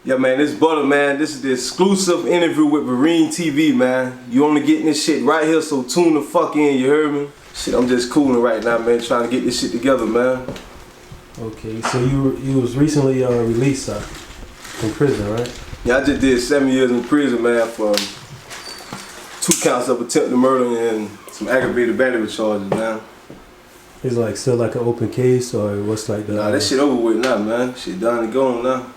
Yeah, man, this Butta, man. This is the exclusive interview with Marine TV, man. You only getting this shit right here, so tune the fuck in, you heard me? Shit, I'm just cooling right now, man, trying to get this shit together, man. Okay, so you was recently released from prison, right? Yeah, I just did 7 years in prison, man, for 2 counts of attempted murder and some aggravated battery charges, man. Is like still like an open case, or what's like the? Nah, that shit over with now, man. Shit done and gone now.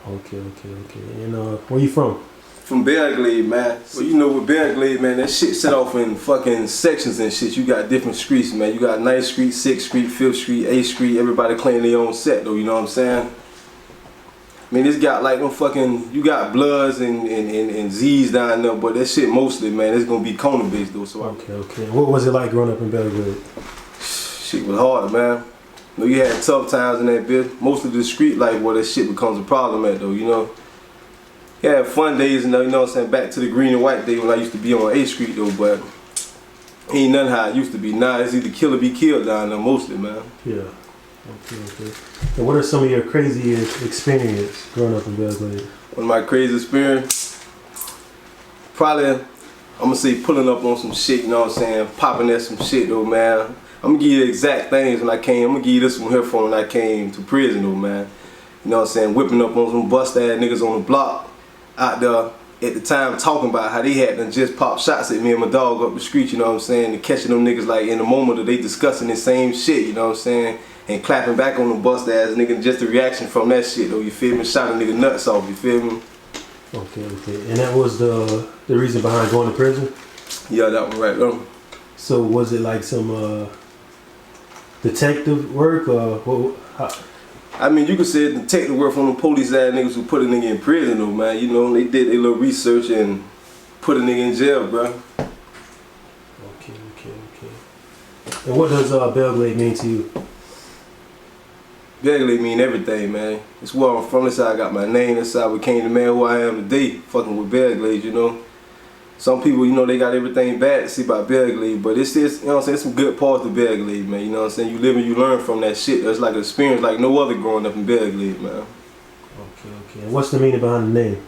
Okay. And where you from? From BelleGlade, man. So you know with BelleGlade, man, that shit set off in fucking sections and shit. You got different streets, man. You got 9th Street, 6th Street, 5th Street, 8th Street. Everybody claiming their own set, though. You know what I'm saying? I mean, this got like them fucking, you got Bloods and Z's down there, but that shit mostly, man, it's gonna be corner based though. So okay. What was it like growing up in BelleGlade? Shit was hard, man. You know, you had tough times in that bitch. Most of the street life where that shit becomes a problem at though, you know. You had fun days and you know what I'm saying, back to the green and white day when I used to be on 8th Street though, but ain't nothing how it used to be. Now it's either kill or be killed down there mostly, man. Yeah. Okay. And what are some of your craziest experiences growing up in BelleGlade? One of my craziest experiences, probably, I'm gonna say pulling up on some shit, you know what I'm saying, popping at some shit though, man. I'm gonna give you the exact things when I came. I'm gonna give you this one here from when I came to prison though, man. You know what I'm saying, whipping up on some bust ass niggas on the block out there at the time, talking about how they had done just popped shots at me and my dog up the street, you know what I'm saying, and catching them niggas like in the moment that they discussing the same shit, you know what I'm saying, and clapping back on the bust ass nigga, just the reaction from that shit though, you feel me, shot a nigga nuts off, you feel me? Okay. And that was the reason behind going to prison? Yeah, that one right there. So was it like some detective work or how? I mean, you could say detective work from the police ass niggas who put a nigga in prison though, man. You know, they did their little research and put a nigga in jail, bro. Okay. And what does BelleGlade mean to you? BelleGlade mean everything, man. It's where I'm from. That's how I got my name. That's how I became the man who I am today, fucking with BelleGlade, you know. Some people, you know, they got everything bad to see about BelleGlade, but it's just, you know what I'm saying, some good parts of BelleGlade, man. You know what I'm saying? You live and you learn from that shit. That's like an experience like no other growing up in BelleGlade, man. Okay. And what's the meaning behind the name?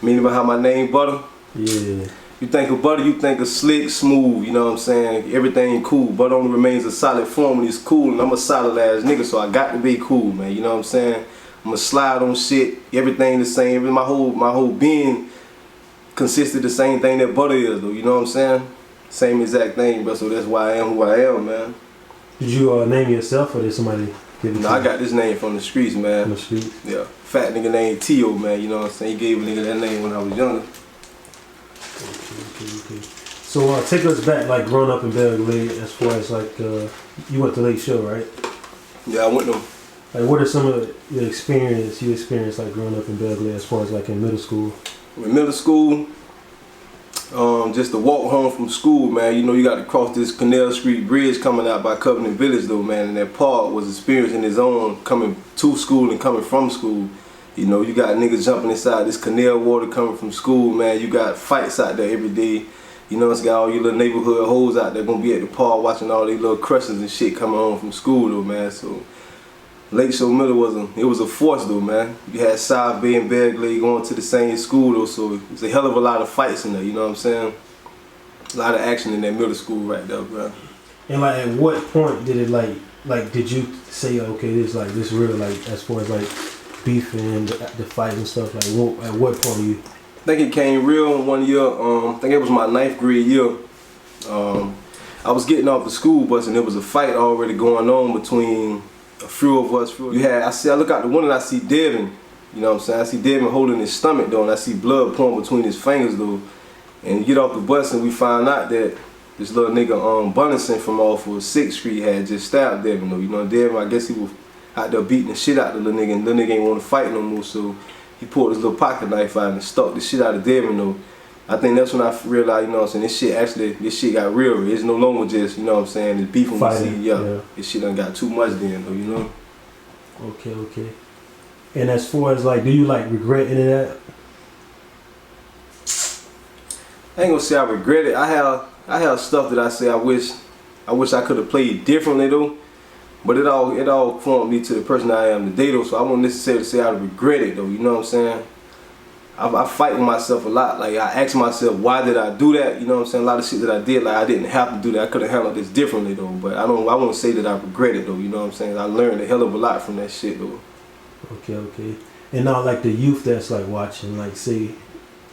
Meaning behind my name, Butta? Yeah. You think of Butta, you think of slick, smooth, you know what I'm saying? Everything cool. Butta only remains a solid form when it's cool, and I'm a solid ass nigga, so I got to be cool, man. You know what I'm saying? I'm gonna slide on shit, everything the same. My whole being consisted the same thing that Butta is, though. You know what I'm saying? Same exact thing, bro. So that's why I am who I am, man. Did you name yourself, or did somebody give it to you? No, I got this name from the streets, man. From the streets? Yeah. Fat nigga named T.O., man. You know what I'm saying? He gave a nigga that name when I was younger. Okay. So take us back, like growing up in BelleGlade, as far as like you went to Lake Show, right? Yeah, I went to. Like, what are some of the experience you experienced like growing up in BelleGlade, as far as like in middle school? In middle school, just to walk home from school, man, you know, you got to cross this Canal Street Bridge coming out by Covenant Village, though, man, and that part was experiencing his own coming to school and coming from school. You know, you got niggas jumping inside this canal water coming from school, man. You got fights out there every day. You know, it's got all your little neighborhood hoes out there gonna be at the park watching all these little crushes and shit coming home from school, though, man. So Lake Show Middle was a force, though, man. You had South Bay and BelleGlade going to the same school, though, so it's a hell of a lot of fights in there, you know what I'm saying? A lot of action in that middle school right there, bro. And like, at what point did it like did you say, okay, this real, like, as far as like beef and the fight and stuff, like at what point you? I think it came real in one year. I think it was my 9th grade year. I was getting off the school bus and there was a fight already going on between a few of us. I look out the window and I see Devin. You know what I'm saying? I see Devin holding his stomach though, and I see blood pouring between his fingers though. And you get off the bus and we find out that this little nigga Bunnison from off of 6th Street had just stabbed Devin though. You know, Devin, I guess he was out there beating the shit out of the little nigga, and the little nigga ain't want to fight no more, so he pulled his little pocket knife out and stuck the shit out of Devin though. I think that's when I realized, you know what I'm saying, this shit got real. It's no longer just, you know what I'm saying, this beef when we see, yeah, this shit done got too much then though, you know? Okay. And as far as like, do you like regret any of that? I ain't gonna say I regret it. I have stuff that I say I wish I could have played differently though. But it all formed me to the person I am today though, so I won't necessarily say I regret it though, you know what I'm saying? I fight with myself a lot. Like I ask myself, why did I do that? You know what I'm saying? A lot of shit that I did, like I didn't have to do that. I could have handled this differently though. But I won't say that I regret it though, you know what I'm saying? I learned a hell of a lot from that shit though. Okay. And now like the youth that's like watching, like say,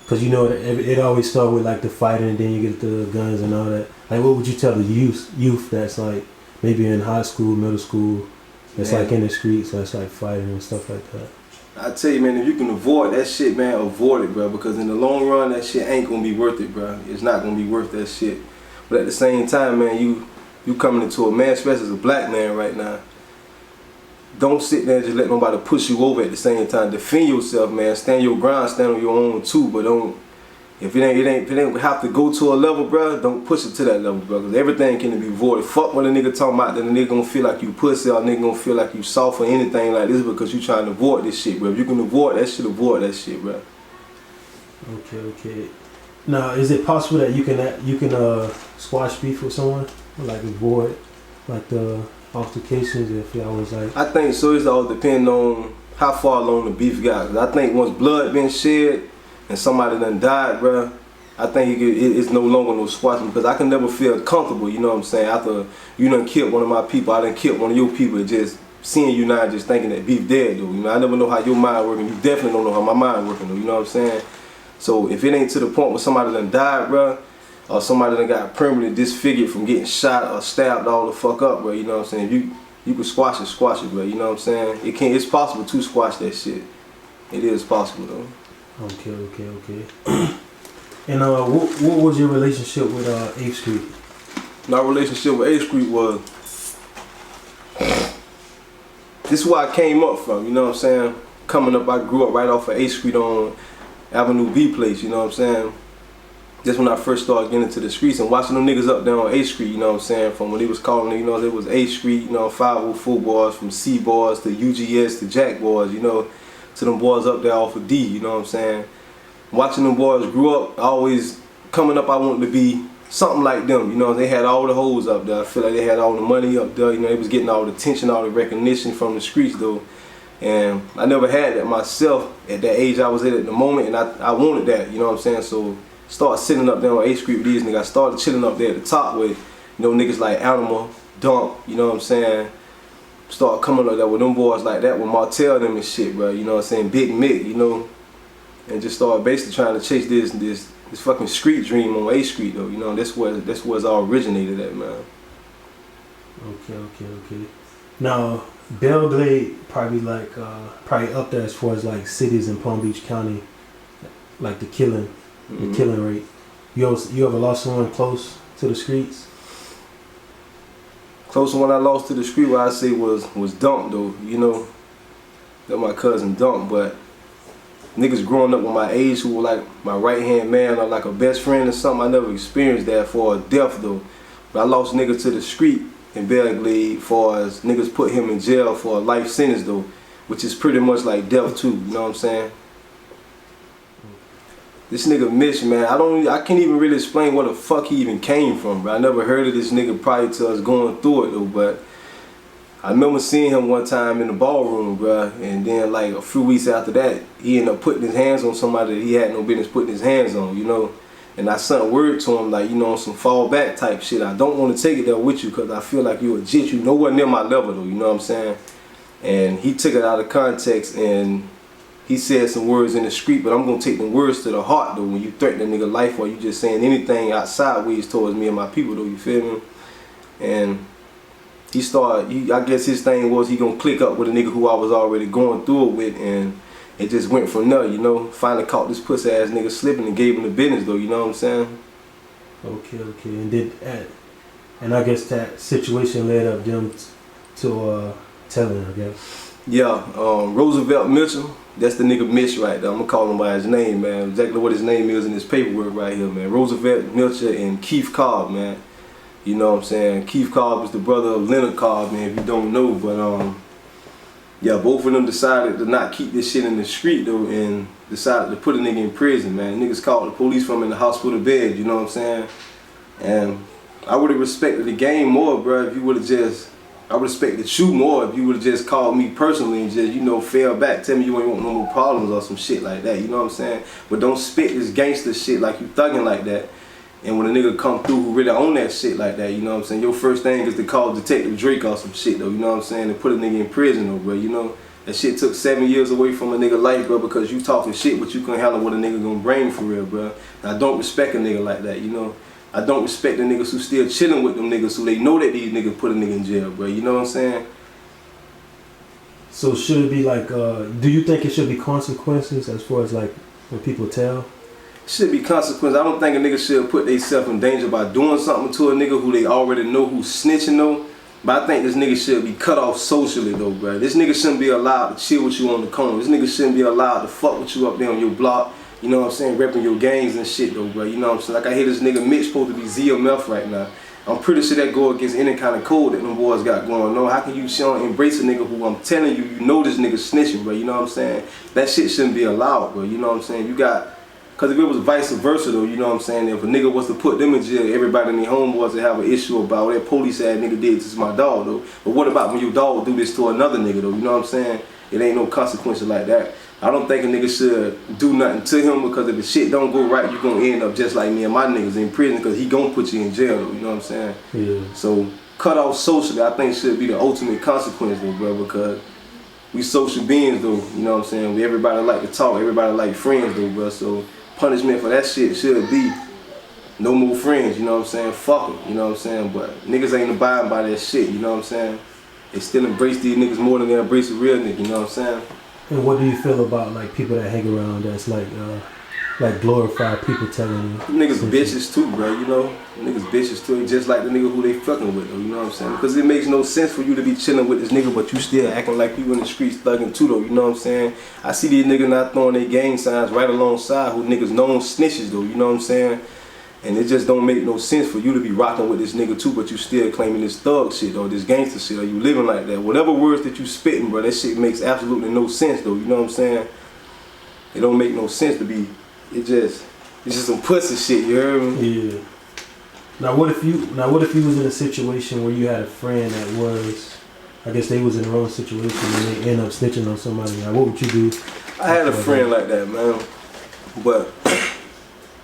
cause you know it always start with like the fighting and then you get the guns and all that. Like what would you tell the youth that's like maybe in high school, middle school, that's like in the streets, that's like fighting and stuff like that? I tell you, man, if you can avoid that shit, man, avoid it, bro. Because in the long run, that shit ain't gonna be worth it, bro. It's not gonna be worth that shit. But at the same time, man, you coming into a man, especially as a black man right now. Don't sit there and just let nobody push you over at the same time. Defend yourself, man. Stand your ground, stand on your own too. But don't. If it ain't have to go to a level, bro, don't push it to that level, bro. Cause everything can be avoided. Fuck what a nigga talking about, then the nigga gonna feel like you pussy or a nigga gonna feel like you soft or anything like this because you trying to avoid this shit, bro. If you can avoid that shit, bro. Okay. Now, is it possible that you can squash beef with someone, like avoid like the altercations if y'all was like? I think so. It's all depending on how far along the beef got. Cause I think once blood been shed and somebody done died, bro, I think it's no longer no squashing because I can never feel comfortable, you know what I'm saying? After you done killed one of my people, I done killed one of your people, just seeing you now just thinking that beef dead, though. You know, I never know how your mind working. You definitely don't know how my mind working, though, you know what I'm saying? So if it ain't to the point where somebody done died, bro, or somebody done got permanently disfigured from getting shot or stabbed all the fuck up, bro, you know what I'm saying? You can squash it, bro, you know what I'm saying? It's possible to squash that shit. It is possible, though. Okay. And what was your relationship with 8th Street? My relationship with 8th Street was, this is where I came up from, you know what I'm saying? Coming up, I grew up right off of 8th Street on Avenue B place, you know what I'm saying? That's when I first started getting into the streets and watching them niggas up there on 8th Street, you know what I'm saying? From when they was calling it, you know, it was 8th Street, you know, 504 boys, from C boys to UGS to Jack boys, you know, to them boys up there off of D, you know what I'm saying? Watching them boys grew up, always coming up, I wanted to be something like them, you know. They had all the hoes up there. I feel like they had all the money up there, you know. They was getting all the attention, all the recognition from the streets, though. And I never had that myself at that age I was at the moment, and I wanted that, you know what I'm saying? So started sitting up there on 8th Street with these niggas. I started chilling up there at the top with, you know, niggas like Animal, Dump, you know what I'm saying? Started coming up there with them boys like that, with Martell them and shit, bro, you know what I'm saying? Big Mick, you know? And just started basically trying to chase this fucking street dream on 8th Street, though, you know? That's where it's all originated at, man. Okay. Now, BelleGlade probably up there as far as like cities in Palm Beach County, like the killing rate. You ever lost someone close to the streets? Close one I lost to the street, what I say was Dump, though, you know. That my cousin Dump, but niggas growing up with my age who were like my right hand man or like a best friend or something, I never experienced that for a death, though. But I lost niggas to the street in BelleGlade for as niggas put him in jail for a life sentence, though, which is pretty much like death too, you know what I'm saying? This nigga Mitch, man, I can't even really explain where the fuck he even came from, bro. I never heard of this nigga prior to us going through it, though, but I remember seeing him one time in the ballroom, bro, and then like a few weeks after that, he ended up putting his hands on somebody that he had no business putting his hands on, you know? And I sent word to him, like, you know, on some fall back type shit. I don't want to take it there with you because I feel like you a jit. You nowhere near my level, though, you know what I'm saying? And he took it out of context and he said some words in the street, but I'm going to take them words to the heart, though, when you threaten a nigga life or you just saying anything outside ways towards me and my people, though, you feel me? And he started, I guess his thing was he going to click up with a nigga who I was already going through it with, and it just went from there, you know. Finally caught this pussy ass nigga slipping and gave him the business, though, you know what I'm saying? Okay. And I guess that situation led up them to telling, I guess. Yeah, Roosevelt Mitchell, that's the nigga Mitch right there. I'm gonna call him by his name, man. Exactly what his name is in his paperwork right here, man. Roosevelt Mitchell and Keith Cobb, man. You know what I'm saying? Keith Cobb is the brother of Leonard Cobb, man, if you don't know, but yeah, both of them decided to not keep this shit in the street, though, and decided to put a nigga in prison, man. Niggas called the police from in the hospital bed, you know what I'm saying? And I would have respected the game more, bro, if you would have just I respected you more if you would have just called me personally and just, you know, fell back, tell me you ain't want no more problems or some shit like that, you know what I'm saying? But don't spit this gangster shit like you thugging like that. And when a nigga come through who really own that shit like that, you know what I'm saying? Your first thing is to call Detective Drake or some shit though, you know what I'm saying? And put a nigga in prison though, bro, you know? That shit took 7 years away from a nigga life, bro, because you talking shit, but you couldn't handle what a nigga gonna bring for real, bro. And I don't respect a nigga like that, you know? I don't respect the niggas who still chilling with them niggas who they know that these niggas put a nigga in jail, bro, you know what I'm saying? So should it be like, do you think it should be consequences as far as like when people tell? Should be consequences. I don't think a nigga should put themselves in danger by doing something to a nigga who they already know who's snitching though. But I think this nigga should be cut off socially though, bro. This nigga shouldn't be allowed to chill with you on the corner. This nigga shouldn't be allowed to fuck with you up there on your block. You know what I'm saying? Repping your gangs and shit though, bro. You know what I'm saying? Like I hear this nigga Mitch supposed to be ZMF right now. I'm pretty sure that go against any kind of code that them boys got going on. How can you embrace a nigga who I'm telling you, you know this nigga snitching, bro? You know what I'm saying? That shit shouldn't be allowed, bro. You know what I'm saying? You got, cause if it was vice versa though, you know what I'm saying? If a nigga was to put them in jail, everybody in their homeboys would have an issue about what that police ass nigga did to my dog though. But what about when your dog do this to another nigga though? You know what I'm saying? It ain't no consequences like that. I don't think a nigga should do nothing to him because if the shit don't go right, you gonna end up just like me and my niggas in prison because he gonna put you in jail though, you know what I'm saying? Yeah. So cut off socially, I think should be the ultimate consequence though, bro, because we social beings though, you know what I'm saying? Everybody like to talk, everybody like friends though, bro, so punishment for that shit should be no more friends, you know what I'm saying? Fuck them, you know what I'm saying? But niggas ain't abiding by that shit, you know what I'm saying? They still embrace these niggas more than they embrace a real nigga, you know what I'm saying? And what do you feel about like people that hang around that's like glorified people telling you? Niggas bitches too, bro, you know? Niggas bitches too, just like the nigga who they fucking with though, you know what I'm saying? Because it makes no sense for you to be chilling with this nigga but you still acting like you in the streets thugging too though, you know what I'm saying? I see these niggas not throwing their gang signs right alongside who niggas known snitches though, you know what I'm saying? And it just don't make no sense for you to be rocking with this nigga too, but you still claiming this thug shit or this gangster shit or you living like that. Whatever words that you spitting, bro, that shit makes absolutely no sense though, you know what I'm saying? It don't make no sense to be, it's just some pussy shit, you heard me? Yeah. Now what if you was in a situation where you had a friend that was, I guess they was in their own situation and they end up snitching on somebody, like what would you do? I had a friend like that, man, but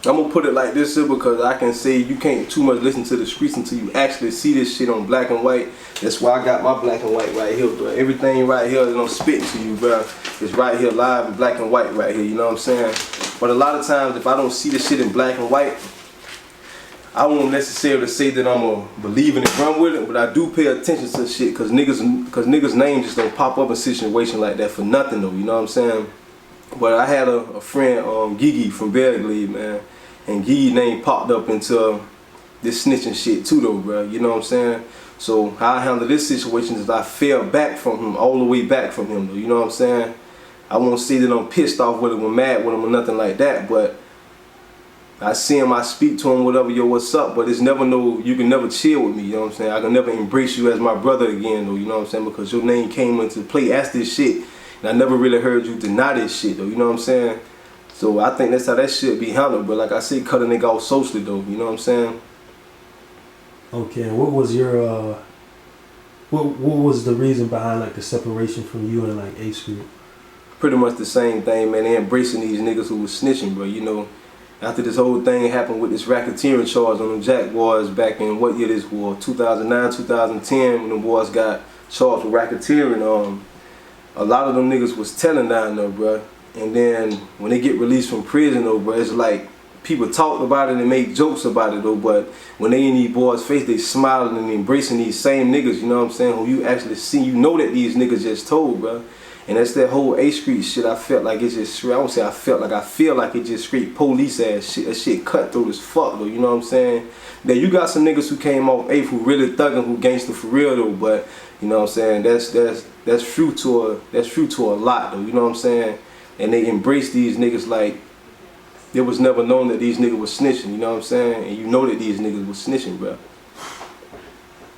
I'm gonna put it like this here because I can say you can't too much listen to the streets until you actually see this shit on black and white. That's why I got my black and white right here, bro. Everything right here that I'm spitting to you, bro, is right here live in black and white right here, you know what I'm saying? But a lot of times if I don't see this shit in black and white, I won't necessarily say that I'm gonna believe in it, run with it, but I do pay attention to shit because niggas' names just don't pop up in a situation like that for nothing though, you know what I'm saying? But I had a friend, Gigi from BelleGlade, man. And Gigi name popped up into this snitching shit too though, bro. You know what I'm saying? So how I handle this situation is I fell back from him, all the way back from him though. You know what I'm saying? I won't say that I'm pissed off with him or mad with him or nothing like that, but I see him, I speak to him, whatever, yo, what's up? But it's never you can never chill with me, you know what I'm saying? I can never embrace you as my brother again though, you know what I'm saying? Because your name came into play as this shit. And I never really heard you deny this shit though, you know what I'm saying? So I think that's how that shit be handled, but like I say, cut a nigga off socially though, you know what I'm saying? Okay, and what was your what was the reason behind like the separation from you and like Ace Group? Pretty much the same thing, man. They embracing these niggas who was snitching, bro. You know, after this whole thing happened with this racketeering charge on them Jaguars back in what year this was? 2009, 2010, when the boys got charged with racketeering. A lot of them niggas was telling down there, bro. And then when they get released from prison though, bro, it's like people talked about it and make jokes about it though, but when they in these boys' face, they smiling and embracing these same niggas, you know what I'm saying, who you actually see, you know that these niggas just told, bro. And that's that whole A Street shit. I felt like it's just, I won't say I feel like it just straight police ass shit. That shit cutthroat as fuck though, you know what I'm saying? Now you got some niggas who came off A who really thugging, who gangster for real though, but you know what I'm saying, that's true to a lot though, you know what I'm saying? And they embrace these niggas like it was never known that these niggas was snitching, you know what I'm saying? And you know that these niggas was snitching, bro.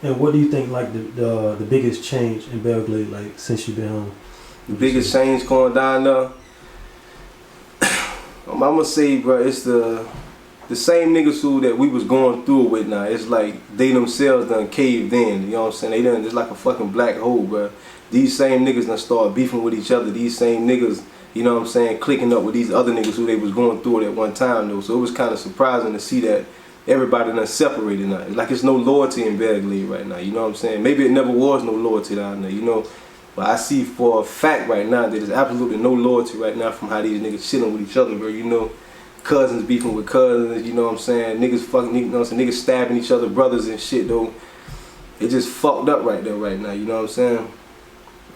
And what do you think like the biggest change in BelleGlade like since you've been home? The biggest change going down there, I'm gonna say, bro, it's the the same niggas who that we was going through it with now, it's like they themselves done caved in, you know what I'm saying? They done, it's like a fucking black hole, bro. These same niggas done start beefing with each other. These same niggas, you know what I'm saying, clicking up with these other niggas who they was going through it at one time though. So it was kind of surprising to see that everybody done separated now. Like it's no loyalty in BelleGlade right now, you know what I'm saying? Maybe it never was no loyalty down there, you know? But I see for a fact right now that there's absolutely no loyalty right now from how these niggas chilling with each other, bro, you know? Cousins beefing with cousins, you know what I'm saying? Niggas fucking, you know what I'm saying? Niggas stabbing each other, brothers and shit, though. It just fucked up right there right now, you know what I'm saying?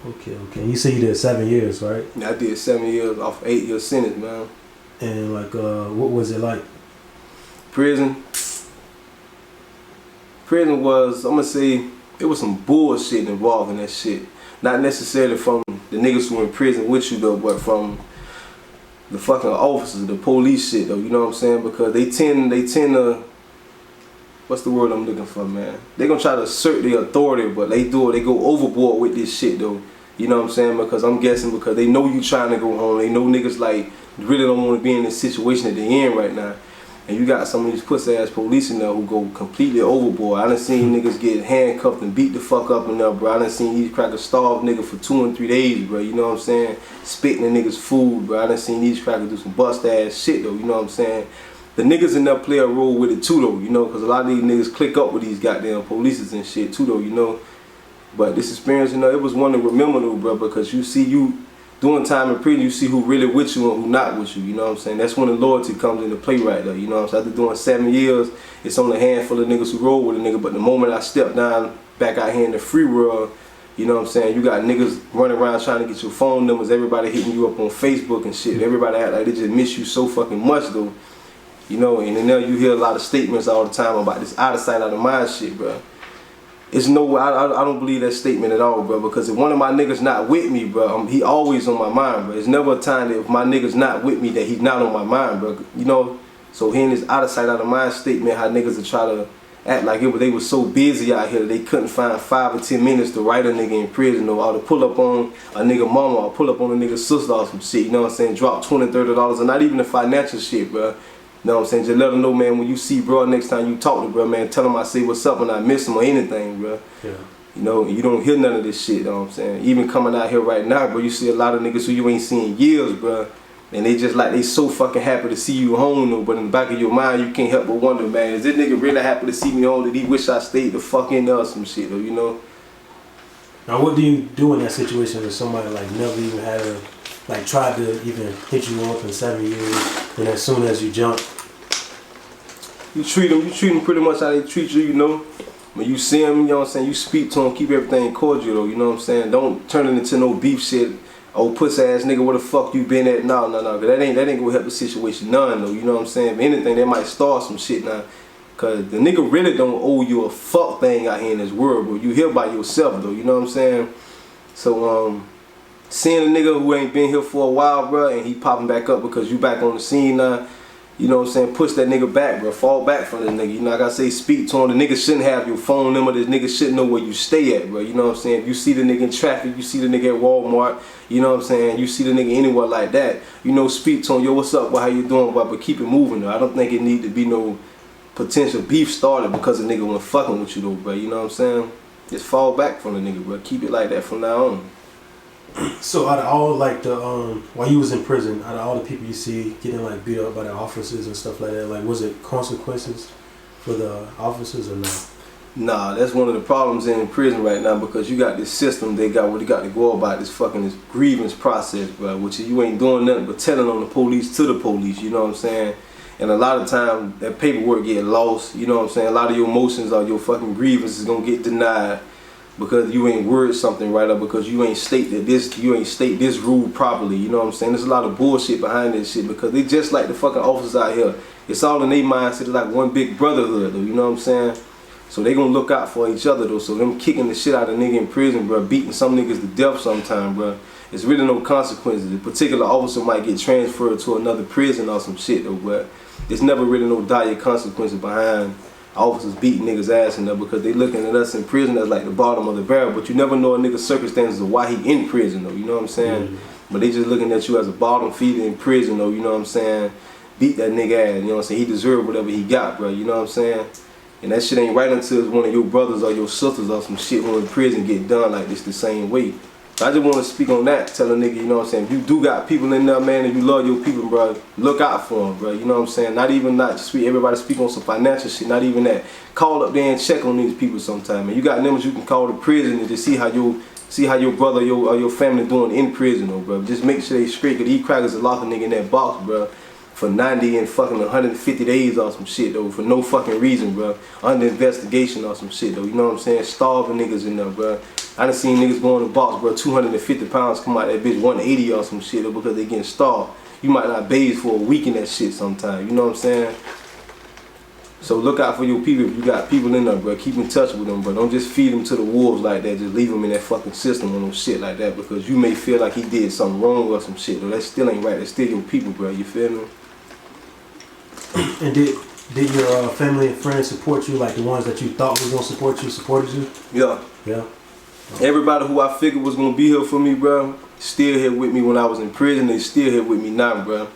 Okay. You say you did 7 years, right? Yeah, I did 7 years off 8-year sentence, man. And like, what was it like? Prison was, I'm gonna say, it was some bullshit involved in that shit. Not necessarily from the niggas who were in prison with you, though, but from the fucking officers, the police shit though, you know what I'm saying? Because they tend to, what's the word I'm looking for, man? They gonna try to assert their authority, but they go overboard with this shit though. You know what I'm saying? Because I'm guessing because they know you trying to go home. They know niggas like really don't want to be in this situation that they in right now. And you got some of these pussy ass police in there who go completely overboard. I done seen niggas get handcuffed and beat the fuck up in there, bro. I done seen these crackers starve niggas for 2 and 3 days, bro. You know what I'm saying? Spitting in niggas' food, bro. I done seen these crackers do some bust ass shit, though. You know what I'm saying? The niggas in there play a role with it too, though. You know, because a lot of these niggas click up with these goddamn polices and shit too, though. You know. But this experience, you know, it was one to remember, though, bro. Because you see you doing time in prison, you see who really with you and who not with you, you know what I'm saying? That's when the loyalty comes into play right there, you know what I'm saying? After doing 7 years, it's only a handful of niggas who roll with a nigga, but the moment I step down back out here in the free world, you know what I'm saying, you got niggas running around trying to get your phone numbers, everybody hitting you up on Facebook and shit, everybody act like they just miss you so fucking much though, you know, and then now you hear a lot of statements all the time about this out of sight, out of mind shit, bro. It's no, I don't believe that statement at all, bro, because if one of my niggas not with me, bro, he always on my mind, bro. There's never a time that if my nigga's not with me that he's not on my mind, bro, you know? So hearing this out of sight, out of mind statement, how niggas would try to act like they were so busy out here that they couldn't find 5 or 10 minutes to write a nigga in prison or to pull up on a nigga mama or pull up on a nigga sister or some shit, you know what I'm saying? Drop $20, $30 and not even the financial shit, bro. You know what I'm saying? Just let them know, man, when you see bro next time you talk to bro, man, tell him I say what's up when I miss him or anything, bro. Yeah. You know, you don't hear none of this shit, you know what I'm saying? Even coming out here right now, bro, you see a lot of niggas who you ain't seen in years, bro. And they just like, they so fucking happy to see you home, though. But in the back of your mind, you can't help but wonder, man, is this nigga really happy to see me home? Did he wish I stayed the fuck in there or some shit, though, you know? Now, what do you do in that situation if somebody like never even had a, like tried to even hit you up in 7 years, and as soon as you jump, you treat them pretty much how they treat you, you know? When you see them, you know what I'm saying, you speak to them, keep everything cordial, though, you know what I'm saying? Don't turn it into no beef shit. Oh, pussy ass nigga, where the fuck you been at? No, cause that ain't gonna help the situation none, though, you know what I'm saying? If anything, that might start some shit now. Cause the nigga really don't owe you a fuck thing out here in this world, bro. You here by yourself, though, you know what I'm saying? So, seeing a nigga who ain't been here for a while, bro, and he popping back up because you back on the scene now, you know what I'm saying, push that nigga back, bro. Fall back from the nigga. You know, like I say, speak to him. The nigga shouldn't have your phone number. This nigga shouldn't know where you stay at, bro. You know what I'm saying? If you see the nigga in traffic, you see the nigga at Walmart, you know what I'm saying? You see the nigga anywhere like that, you know, speak to him. Yo, what's up? Well, how you doing? But keep it moving, though. I don't think it need to be no potential beef started because a nigga went fucking with you, though, bro. You know what I'm saying? Just fall back from the nigga, bro. Keep it like that from now on. So out of all like the while you was in prison, out of all the people you see getting like beat up by the officers and stuff like that, like was it consequences for the officers or not? Nah, that's one of the problems in prison right now because you got this system they got what you got to go about this grievance process, bro, which you ain't doing nothing but telling on the police to the police, you know what I'm saying? And a lot of time that paperwork get lost, you know what I'm saying? A lot of your emotions or your fucking grievance is gonna get denied because you ain't word something right, or because you ain't state this rule properly, you know what I'm saying? There's a lot of bullshit behind this shit because they just like the fucking officers out here. It's all in their mindset, it's like one big brotherhood, though, you know what I'm saying? So they gonna look out for each other, though. So them kicking the shit out of a nigga in prison, bro, beating some niggas to death sometime, bro. It's really no consequences. A particular officer might get transferred to another prison or some shit, though, but there's never really no dire consequences behind officers beating niggas ass in there because they looking at us in prison as like the bottom of the barrel, but you never know a nigga's circumstances of why he in prison, though, you know what I'm saying? But they just looking at you as a bottom feeder in prison, though, you know what I'm saying? beat that nigga ass, you know what I'm saying? He deserved whatever he got, bro, you know what I'm saying? And that shit ain't right until it's one of your brothers or your sisters or some shit who in prison get done like this the same way. I just want to speak on that, tell a nigga, you know what I'm saying, if you do got people in there, man, and you love your people, bro, look out for them, bro, you know what I'm saying? Not just everybody speak on some financial shit, not even that. Call up there and check on these people sometime, man. You got numbers you can call to prison and just see how your brother or your family doing in prison, though, bro. Just make sure they straight, because these crackers will lock a nigga in that box, bro, for 90 and fucking 150 days or some shit, though, for no fucking reason, bro. Under investigation or some shit, though, you know what I'm saying? Starving niggas in there, bro. I done seen niggas go in the box, bro, 250 pounds come out that bitch 180 or some shit, though, because they getting starved. You might not bathe for a week in that shit sometime, you know what I'm saying? So look out for your people. If you got people in there, bro, keep in touch with them, bro. Don't just feed them to the wolves like that. Just leave them in that fucking system or no shit like that, because you may feel like he did something wrong or some shit, though. That still ain't right. That's still your people, bro. You feel me? And did your family and friends support you, like the ones that you thought was gonna support you, supported you? Yeah. Yeah. Everybody who I figured was gonna be here for me, bro, still here with me when I was in prison. They still here with me now, bro.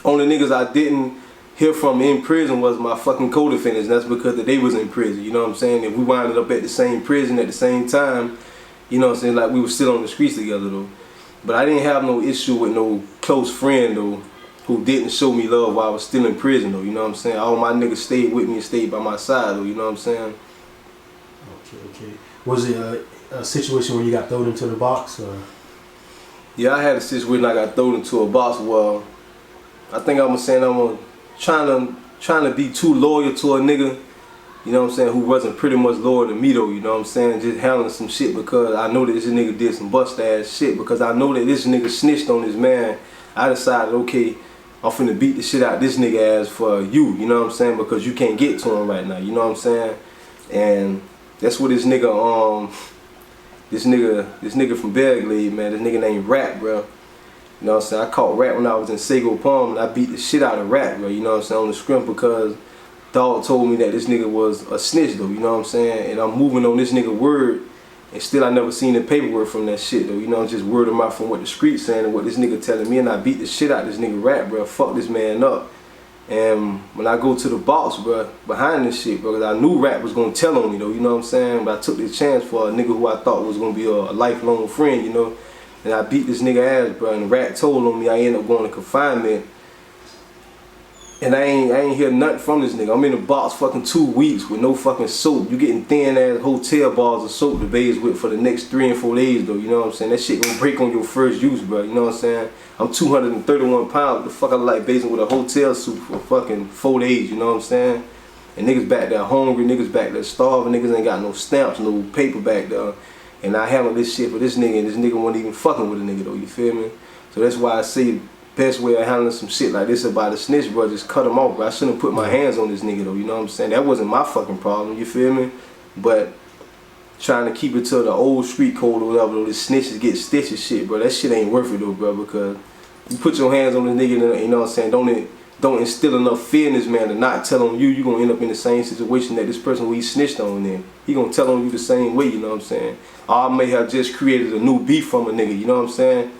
Only niggas I didn't hear from in prison was my fucking co-defendants. That's because they was in prison, you know what I'm saying? If we winded up at the same prison at the same time, you know what I'm saying, like we were still on the streets together, though. But I didn't have no issue with no close friend, though, who didn't show me love while I was still in prison, though, you know what I'm saying? All my niggas stayed with me and stayed by my side, though, you know what I'm saying? Okay. Was it a situation where you got thrown into the box, or? Yeah, I had a situation I got thrown into a box. Well, I think I'm saying I'm trying to be too loyal to a nigga, you know what I'm saying, who wasn't pretty much loyal to me, though, you know what I'm saying, just handling some shit because I know that this nigga did some bust ass shit, because I know that this nigga snitched on his man. I decided, okay, I'm finna beat the shit out this nigga ass for you know what I'm saying, because you can't get to him right now, you know what I'm saying? And that's what this nigga from BelleGlade, man, this nigga named Rat, bro. You know what I'm saying? I caught Rat when I was in Sago Palm, and I beat the shit out of Rat, bro, you know what I'm saying, on the scrim, because dog told me that this nigga was a snitch, though, you know what I'm saying? And I'm moving on this nigga word, and still I never seen the paperwork from that shit, though, you know, just word of mouth from what the streets saying and what this nigga telling me, and I beat the shit out of this nigga Rat, bro. Fuck this man up. And when I go to the box, bro, behind this shit, bro, 'cause I knew Rat was gonna tell on me, though, you know what I'm saying? But I took this chance for a nigga who I thought was gonna be a lifelong friend, you know? And I beat this nigga ass, bro, and Rat told on me. I ended up going to confinement. And I ain't hear nothing from this nigga. I'm in the box fucking 2 weeks with no fucking soap. You getting thin ass hotel bars of soap to bathe with for the next 3 and 4 days, though, you know what I'm saying? That shit gonna break on your first use, bro, you know what I'm saying? I'm 231 pounds. The fuck I like bathing with a hotel suit for fucking 4 days, you know what I'm saying? And niggas back there hungry, niggas back there starving, niggas ain't got no stamps, no paper back there. And I handled this shit for this nigga, and this nigga wasn't even fucking with a nigga, though, you feel me? So that's why I say best way of handling some shit like this about a snitch, bro, just cut him off, bro. I shouldn't have put my hands on this nigga, though, you know what I'm saying? That wasn't my fucking problem, you feel me? But trying to keep it to the old street code or whatever, though, this snitches get stitches shit, bro, that shit ain't worth it, though, bro, because you put your hands on this nigga, you know what I'm saying, don't instill enough fear in this man to not tell on you. You gonna end up in the same situation that this person who he snitched on in. He gonna tell on you the same way, you know what I'm saying? Or I may have just created a new beef from a nigga, you know what I'm saying?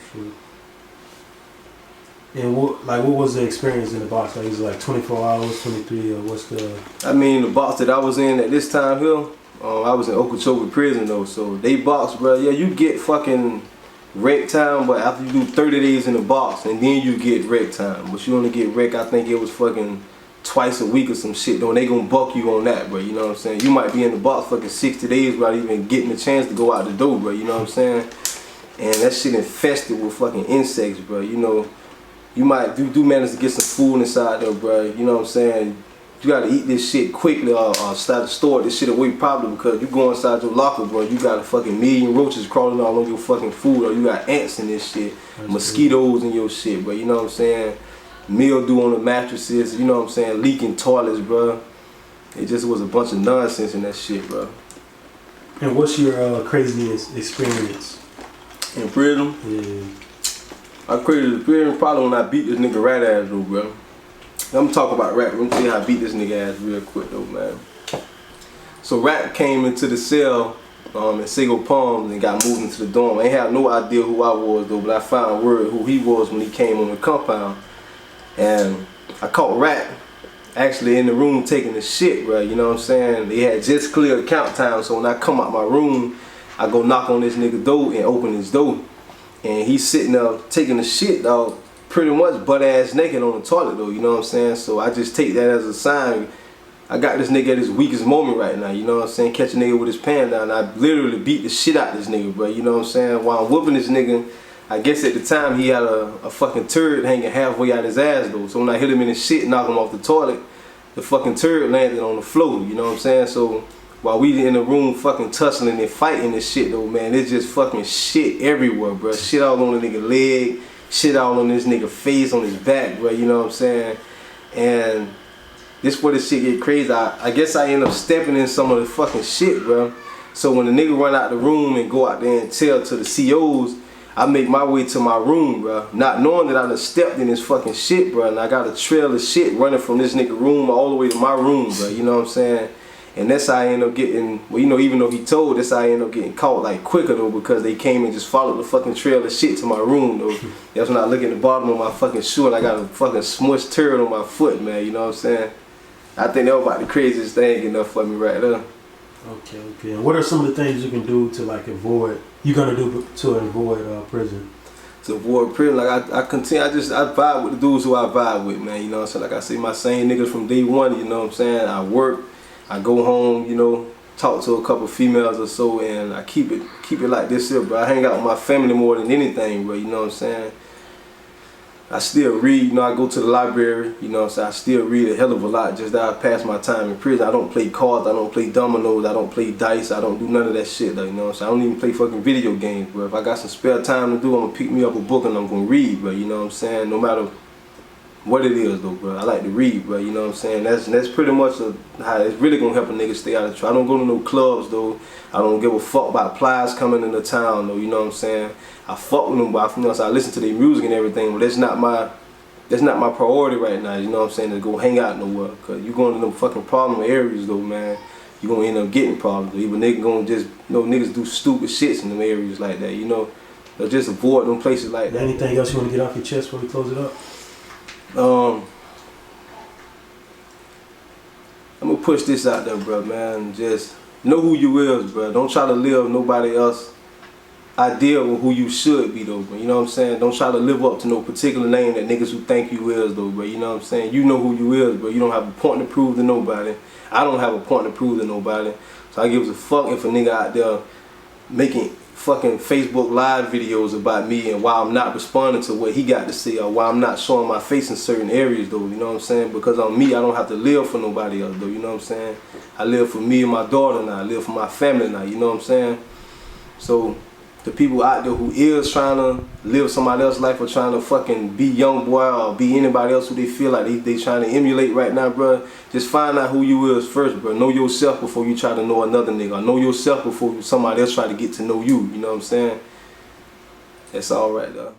And what was the experience in the box? Like, was it like 24 hours, 23, or what's the? I mean, the box that I was in at this time here, I was in Okeechobee prison, though, so they box, bro. Yeah, you get fucking rec time, but after you do 30 days in the box, and then you get rec time. But you only get rec, I think it was fucking twice a week or some shit, though, and they gonna buck you on that, bro, you know what I'm saying? You might be in the box fucking 60 days without even getting a chance to go out the door, bro, you know what I'm saying? And that shit infested with fucking insects, bro, you know. You might do manage to get some food inside there, bro, you know what I'm saying? You gotta eat this shit quickly or start to store this shit away properly, because you go inside your locker, bro, you got a fucking million roaches crawling all over your fucking food, or you got ants in this shit, mosquitoes in your shit, bro, you know what I'm saying? Mildew on the mattresses, you know what I'm saying? Leaking toilets, bro. It just was a bunch of nonsense in that shit, bro. And what's your craziest experience? In prison? Yeah. My craziest experience probably when I beat this nigga Rat ass, though, bro. I'm gonna talk about Rat. Let me tell you how I beat this nigga ass real quick, though, man. So Rat came into the cell in Sago Palms and got moved into the dorm. I ain't have no idea who I was, though, but I found word who he was when he came on the compound. And I caught Rat actually in the room taking the shit, bro. You know what I'm saying? They had just cleared count time, so when I come out my room, I go knock on this nigga door and open his door. And he's sitting there taking the shit, dog, pretty much butt ass naked on the toilet though, you know what I'm saying? So I just take that as a sign. I got this nigga at his weakest moment right now, you know what I'm saying? Catch a nigga with his pants down. I literally beat the shit out of this nigga, bro, you know what I'm saying? While I'm whooping this nigga, I guess at the time he had a fucking turd hanging halfway out his ass though. So when I hit him in his shit, knock him off the toilet, the fucking turd landed on the floor, you know what I'm saying? So while we in the room fucking tussling and fighting this shit though, man, it's just fucking shit everywhere, bro. Shit all on the nigga leg, shit all on this nigga face, on his back, bro, you know what I'm saying? And this where this shit get crazy. I guess I end up stepping in some of the fucking shit, bro. So when the nigga run out the room and go out there and tell to the COs, I make my way to my room, bro, not knowing that I done stepped in this fucking shit, bro, and I got a trail of shit running from this nigga room all the way to my room, bro, you know what I'm saying? And that's how I end up getting, well, you know, even though he told, that's how I end up getting caught like quicker though, because they came and just followed the fucking trail of shit to my room though. That's when I look at the bottom of my fucking shoe and I got a fucking smushed turd on my foot, man, you know what I'm saying? I think that was about the craziest thing enough for me right there. Okay, okay. And what are some of the things you can do to like avoid, you're gonna do to avoid prison? To avoid prison, like I continue, I vibe with the dudes who I vibe with, man, you know what I'm saying? Like I say, my same niggas from day one, you know what I'm saying? I work, I go home, you know, talk to a couple females or so, and I keep it like this here, bro. I hang out with my family more than anything, bro, you know what I'm saying? I still read, you know, I go to the library, you know what I'm saying? I still read a hell of a lot, just that I pass my time in prison. I don't play cards, I don't play dominoes, I don't play dice, I don't do none of that shit, like, you know what I'm saying? I don't even play fucking video games, bro. If I got some spare time to do, I'm gonna pick me up a book and I'm gonna read, bro, you know what I'm saying? No matter what it is though, bro. I like to read, bro, you know what I'm saying? That's pretty much how it's really gonna help a nigga stay out of trouble. I don't go to no clubs though. I don't give a fuck about plies coming into town though, you know what I'm saying? I fuck with them, but you know, so I listen to their music and everything, but that's not my priority right now, you know what I'm saying, to go hang out nowhere. Cause you going to them fucking problem areas though, man, you gonna end up getting problems. Even niggas gonna just, you know, niggas do stupid shits in them areas like that, you know. They'll just avoid them places like that. Anything else you wanna get off your chest before we close it up? I'm gonna push this out there, bro, man. Just know who you is, bro. Don't try to live nobody else idea of who you should be, though, bro. You know what I'm saying? Don't try to live up to no particular name that niggas who think you is, though, bro. You know what I'm saying? You know who you is, bro. You don't have a point to prove to nobody. I don't have a point to prove to nobody. So I give a fuck if a nigga out there making fucking Facebook live videos about me and why I'm not responding to what he got to say, or why I'm not showing my face in certain areas though, you know what I'm saying? Because I'm me, I don't have to live for nobody else though, you know what I'm saying? I live for me and my daughter now, I live for my family now, you know what I'm saying? So the people out there who is trying to live somebody else's life or trying to fucking be young boy or be anybody else who they feel like they trying to emulate right now, bro, just find out who you is first, bro. Know yourself before you try to know another nigga. Or know yourself before somebody else try to get to know you, you know what I'm saying? That's all right, though.